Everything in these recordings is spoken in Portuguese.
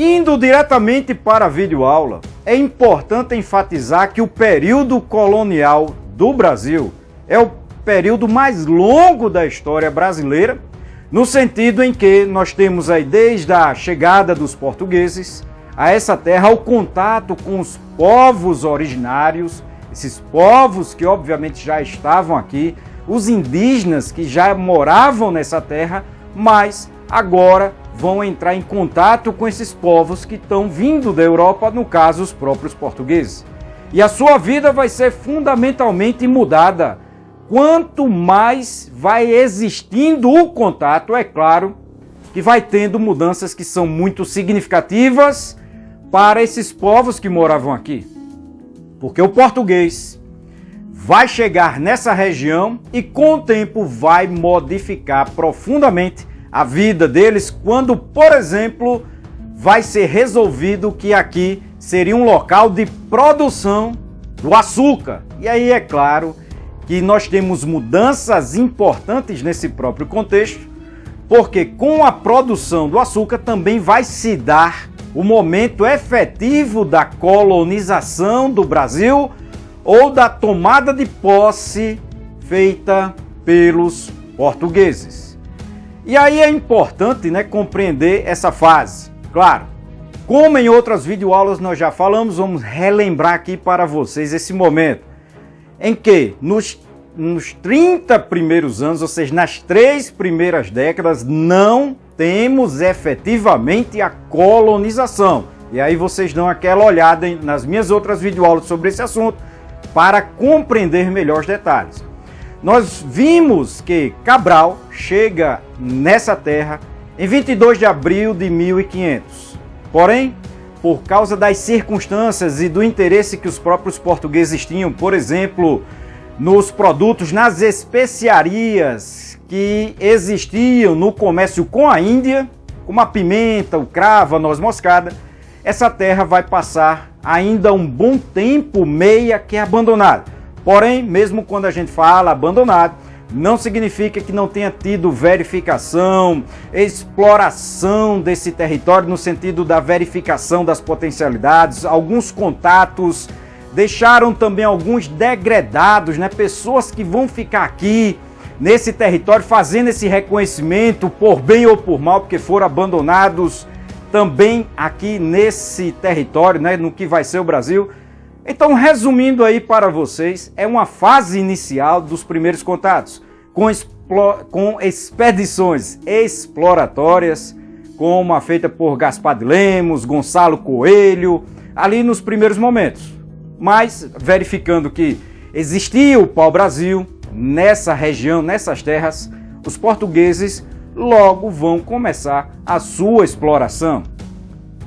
Indo diretamente para a videoaula, é importante enfatizar que o período colonial do Brasil é o período mais longo da história brasileira, no sentido em que nós temos aí desde a chegada dos portugueses a essa terra, o contato com os povos originários, esses povos que obviamente já estavam aqui, os indígenas que já moravam nessa terra, mas agora vão entrar em contato com esses povos que estão vindo da Europa, no caso os próprios portugueses. E a sua vida vai ser fundamentalmente mudada. Quanto mais vai existindo o contato, é claro que vai tendo mudanças que são muito significativas para esses povos que moravam aqui. Porque o português vai chegar nessa região e com o tempo vai modificar profundamente a vida deles quando, por exemplo, vai ser resolvido que aqui seria um local de produção do açúcar. E aí é claro que nós temos mudanças importantes nesse próprio contexto, porque com a produção do açúcar também vai se dar o momento efetivo da colonização do Brasil ou da tomada de posse feita pelos portugueses. E aí é importante, compreender essa fase. Claro, como em outras videoaulas nós já falamos, vamos relembrar aqui para vocês esse momento em que nos 30 primeiros anos, ou seja, nas 3 primeiras décadas, não temos efetivamente a colonização. E aí vocês dão aquela olhada nas minhas outras videoaulas sobre esse assunto para compreender melhor os detalhes. Nós vimos que Cabral chega nessa terra em 22 de abril de 1500. Porém, por causa das circunstâncias e do interesse que os próprios portugueses tinham, por exemplo, nos produtos, nas especiarias que existiam no comércio com a Índia, como a pimenta, o cravo, a noz moscada, essa terra vai passar ainda um bom tempo meia que abandonada. Porém, mesmo quando a gente fala abandonado, não significa que não tenha tido verificação, exploração desse território no sentido da verificação das potencialidades, alguns contatos, deixaram também alguns degredados, pessoas que vão ficar aqui nesse território fazendo esse reconhecimento por bem ou por mal, porque foram abandonados também aqui nesse território, no que vai ser o Brasil. Então, resumindo aí para vocês, é uma fase inicial dos primeiros contatos, com expedições exploratórias, como a feita por Gaspar de Lemos, Gonçalo Coelho, ali nos primeiros momentos. Mas, verificando que existia o pau-brasil nessa região, nessas terras, os portugueses logo vão começar a sua exploração.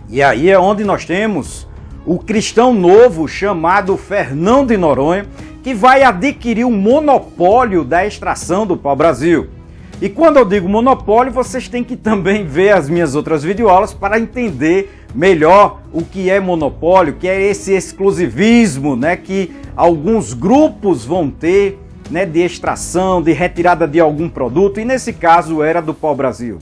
E aí é onde nós temos o cristão novo chamado Fernão de Noronha, que vai adquirir o monopólio da extração do pau-brasil. E quando eu digo monopólio, vocês têm que também ver as minhas outras videoaulas para entender melhor o que é monopólio, que é esse exclusivismo, que alguns grupos vão ter, de extração, de retirada de algum produto, e nesse caso era do pau-brasil.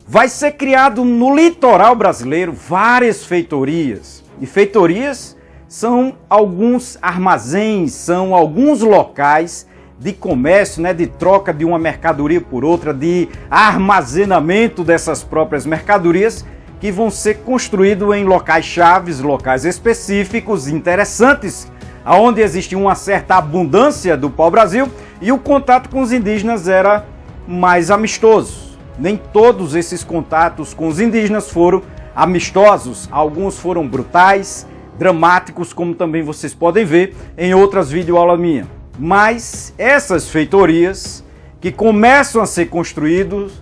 Vai ser criado no litoral brasileiro várias feitorias, e feitorias são alguns armazéns, são alguns locais de comércio, de troca de uma mercadoria por outra, de armazenamento dessas próprias mercadorias, que vão ser construídos em locais chaves, locais específicos, interessantes, onde existia uma certa abundância do pau-brasil e o contato com os indígenas era mais amistoso. Nem todos esses contatos com os indígenas foram amistosos, alguns foram brutais, dramáticos, como também vocês podem ver em outras videoaulas minhas. Mas essas feitorias que começam a ser construídas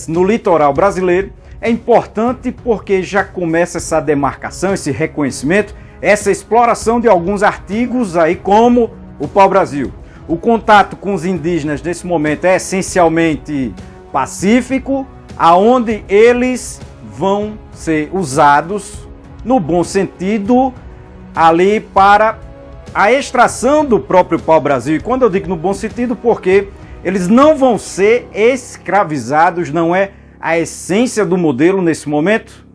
no litoral brasileiro é importante porque já começa essa demarcação, esse reconhecimento, essa exploração de alguns artigos aí como o pau-brasil. O contato com os indígenas nesse momento é essencialmente pacífico, aonde eles vão ser usados no bom sentido ali para a extração do próprio pau-brasil. E quando eu digo no bom sentido, porque eles não vão ser escravizados, não é a essência do modelo nesse momento?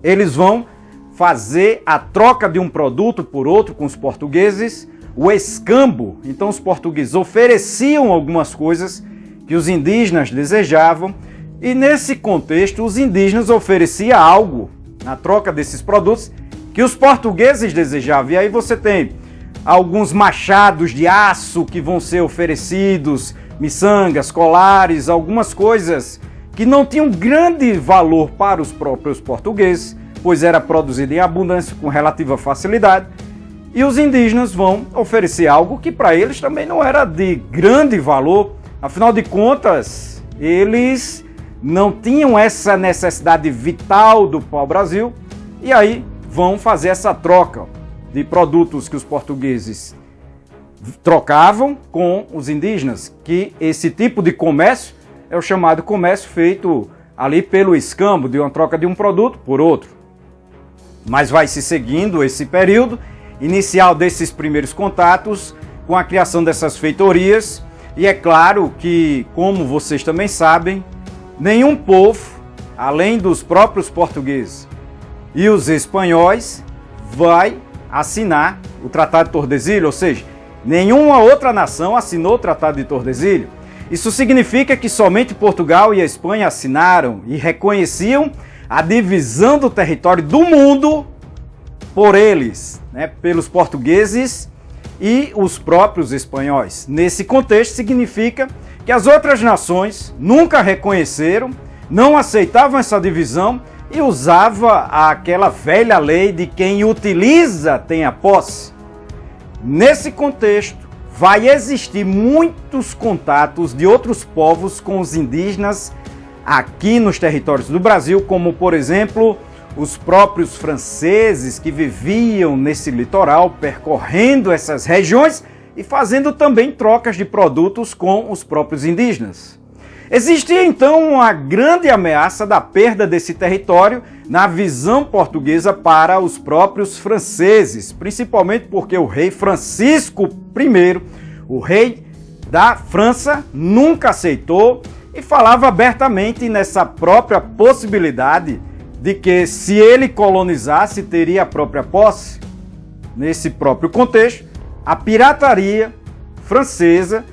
Eles vão fazer a troca de um produto por outro com os portugueses, o escambo. Então os portugueses ofereciam algumas coisas que os indígenas desejavam e nesse contexto os indígenas ofereciam algo na troca desses produtos que os portugueses desejavam. E aí você tem alguns machados de aço que vão ser oferecidos, miçangas, colares, algumas coisas que não tinham grande valor para os próprios portugueses, pois era produzido em abundância com relativa facilidade. E os indígenas vão oferecer algo que para eles também não era de grande valor. Afinal de contas, eles não tinham essa necessidade vital do pau-brasil e aí vão fazer essa troca de produtos que os portugueses trocavam com os indígenas, que esse tipo de comércio é o chamado comércio feito ali pelo escambo, de uma troca de um produto por outro. Mas vai se seguindo esse período inicial desses primeiros contatos com a criação dessas feitorias. E é claro que, como vocês também sabem, nenhum povo, além dos próprios portugueses e os espanhóis, vai assinar o Tratado de Tordesilhas, ou seja, nenhuma outra nação assinou o Tratado de Tordesilhas. Isso significa que somente Portugal e a Espanha assinaram e reconheciam a divisão do território do mundo por eles, pelos portugueses e os próprios espanhóis. Nesse contexto, significa que as outras nações nunca reconheceram, não aceitavam essa divisão e usava aquela velha lei de quem utiliza tem a posse. Nesse contexto, vai existir muitos contatos de outros povos com os indígenas aqui nos territórios do Brasil, como, por exemplo, os próprios franceses que viviam nesse litoral, percorrendo essas regiões e fazendo também trocas de produtos com os próprios indígenas. Existia então uma grande ameaça da perda desse território na visão portuguesa para os próprios franceses, principalmente porque o rei Francisco I, o rei da França, nunca aceitou e falava abertamente nessa própria possibilidade de que, se ele colonizasse, teria a própria posse. Nesse próprio contexto, a pirataria francesa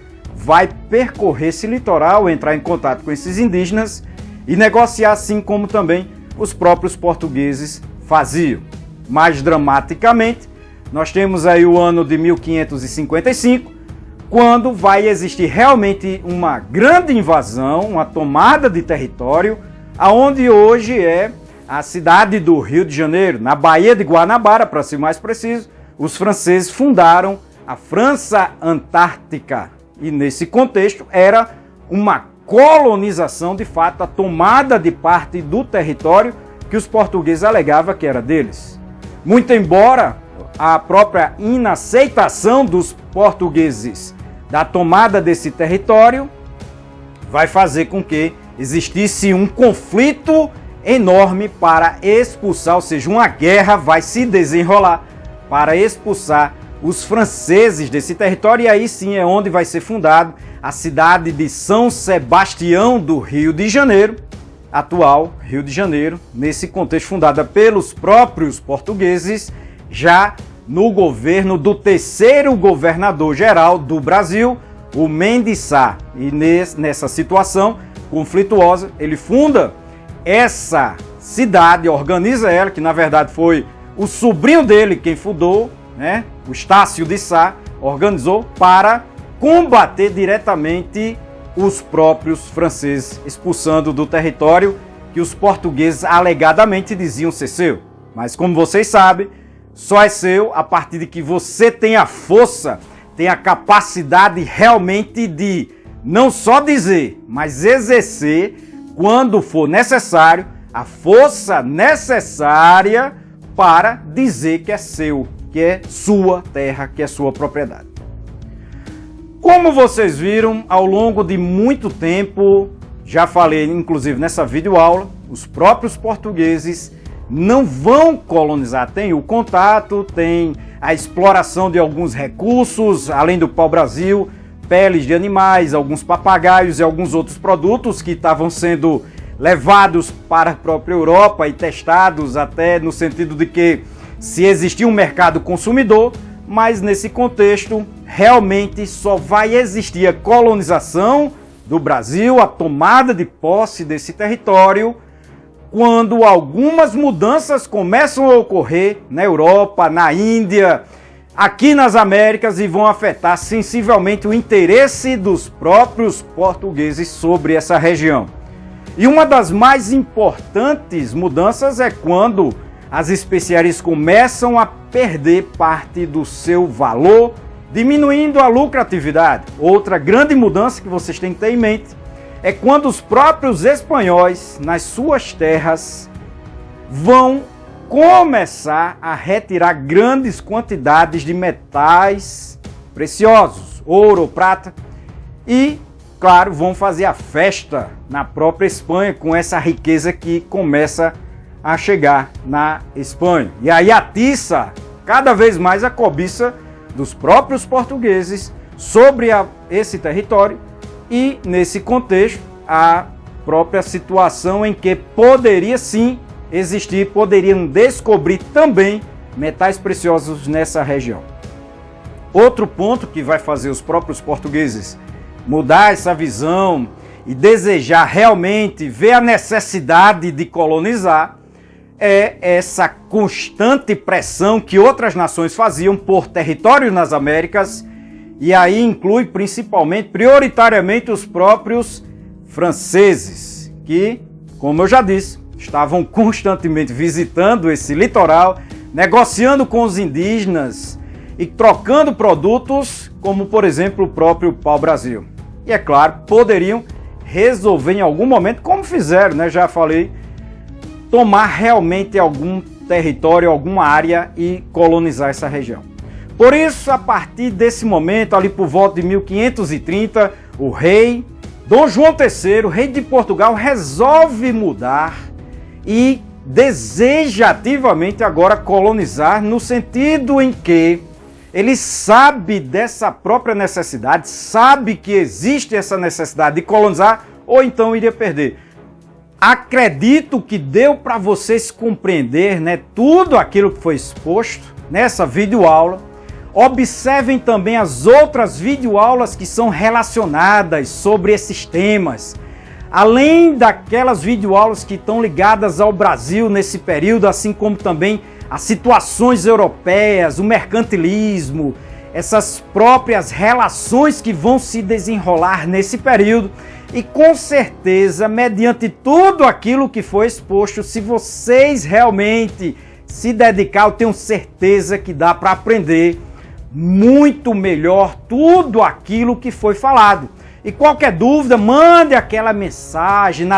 vai percorrer esse litoral, entrar em contato com esses indígenas e negociar, assim como também os próprios portugueses faziam. Mais dramaticamente, nós temos aí o ano de 1555, quando vai existir realmente uma grande invasão, uma tomada de território, aonde hoje é a cidade do Rio de Janeiro, na Baía de Guanabara, para ser mais preciso. Os franceses fundaram a França Antártica e nesse contexto era uma colonização, de fato, a tomada de parte do território que os portugueses alegavam que era deles. Muito embora a própria inaceitação dos portugueses da tomada desse território vai fazer com que existisse um conflito enorme para expulsar, ou seja, uma guerra vai se desenrolar para expulsar os franceses desse território, e aí sim é onde vai ser fundado a cidade de São Sebastião do Rio de Janeiro, atual Rio de Janeiro, nesse contexto fundada pelos próprios portugueses, já no governo do terceiro governador-geral do Brasil, o Mendes Sá. E nessa situação conflituosa, ele funda essa cidade, organiza ela, que na verdade foi o sobrinho dele quem fundou, o Estácio de Sá, organizou para combater diretamente os próprios franceses, expulsando do território que os portugueses alegadamente diziam ser seu. Mas como vocês sabem, só é seu a partir de que você tem a força, tem a capacidade realmente de não só dizer, mas exercer, quando for necessário, a força necessária para dizer que é seu, que é sua terra, que é sua propriedade. Como vocês viram, ao longo de muito tempo, já falei inclusive nessa videoaula, os próprios portugueses não vão colonizar. Tem o contato, tem a exploração de alguns recursos, além do pau-brasil, peles de animais, alguns papagaios e alguns outros produtos que estavam sendo levados para a própria Europa e testados até no sentido de que se existia um mercado consumidor, mas nesse contexto realmente só vai existir a colonização do Brasil, a tomada de posse desse território, quando algumas mudanças começam a ocorrer na Europa, na Índia, aqui nas Américas e vão afetar sensivelmente o interesse dos próprios portugueses sobre essa região. E uma das mais importantes mudanças é quando as especiarias começam a perder parte do seu valor, diminuindo a lucratividade. Outra grande mudança que vocês têm que ter em mente é quando os próprios espanhóis, nas suas terras, vão começar a retirar grandes quantidades de metais preciosos, ouro, prata, e, claro, vão fazer a festa na própria Espanha com essa riqueza que começa a chegar na Espanha. E aí atiça cada vez mais a cobiça dos próprios portugueses sobre esse território e, nesse contexto, a própria situação em que poderia sim existir, poderiam descobrir também metais preciosos nessa região. Outro ponto que vai fazer os próprios portugueses mudar essa visão e desejar realmente ver a necessidade de colonizar é essa constante pressão que outras nações faziam por território nas Américas, e aí inclui principalmente, prioritariamente, os próprios franceses, que, como eu já disse, estavam constantemente visitando esse litoral, negociando com os indígenas e trocando produtos, como por exemplo o próprio pau-brasil. E é claro, poderiam resolver em algum momento, como fizeram, né? Já falei, tomar realmente algum território, alguma área e colonizar essa região. Por isso, a partir desse momento, ali por volta de 1530, o rei Dom João III, rei de Portugal, resolve mudar e deseja ativamente agora colonizar, no sentido em que ele sabe dessa própria necessidade, sabe que existe essa necessidade de colonizar, ou então iria perder. Acredito que deu para vocês compreender, né, tudo aquilo que foi exposto nessa videoaula. Observem também as outras videoaulas que são relacionadas sobre esses temas. Além daquelas videoaulas que estão ligadas ao Brasil nesse período, assim como também as situações europeias, o mercantilismo, essas próprias relações que vão se desenrolar nesse período. E com certeza, mediante tudo aquilo que foi exposto, se vocês realmente se dedicar, eu tenho certeza que dá para aprender muito melhor tudo aquilo que foi falado. E qualquer dúvida, mande aquela mensagem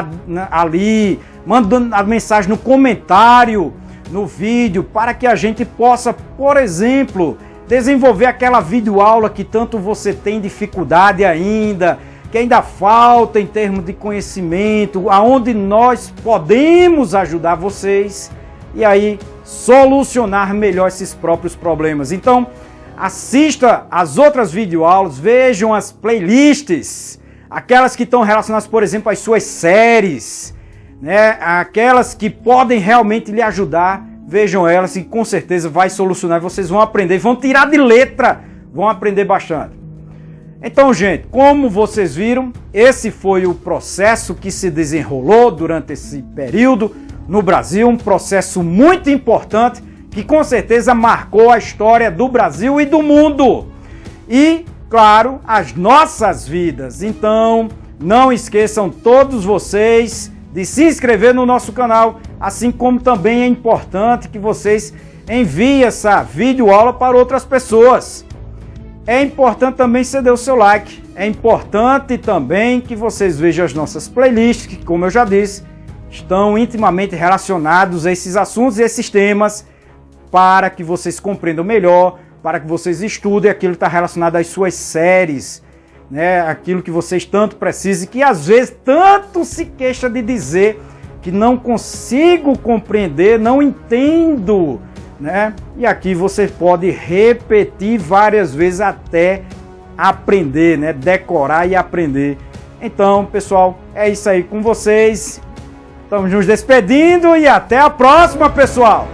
ali, manda a mensagem no comentário, no vídeo, para que a gente possa, por exemplo, desenvolver aquela videoaula que tanto você tem dificuldade ainda, que ainda falta em termos de conhecimento, aonde nós podemos ajudar vocês e aí solucionar melhor esses próprios problemas. Então, assista as outras videoaulas, vejam as playlists, aquelas que estão relacionadas, por exemplo, às suas séries, né? Aquelas que podem realmente lhe ajudar, vejam elas e com certeza vai solucionar, vocês vão aprender, vão tirar de letra, vão aprender bastante. Então, gente, como vocês viram, esse foi o processo que se desenrolou durante esse período no Brasil, um processo muito importante que com certeza marcou a história do Brasil e do mundo. E, claro, as nossas vidas. Então, não esqueçam todos vocês de se inscrever no nosso canal, assim como também é importante que vocês enviem essa videoaula para outras pessoas. É importante também você dar o seu like. É importante também que vocês vejam as nossas playlists, que, como eu já disse, estão intimamente relacionados a esses assuntos e esses temas, para que vocês compreendam melhor, para que vocês estudem aquilo que está relacionado às suas séries, né? Aquilo que vocês tanto precisam, que às vezes tanto se queixa de dizer que não consigo compreender, não entendo, né? E aqui você pode repetir várias vezes até aprender, né? Decorar e aprender. Então, pessoal, é isso aí com vocês. Estamos nos despedindo e até a próxima, pessoal!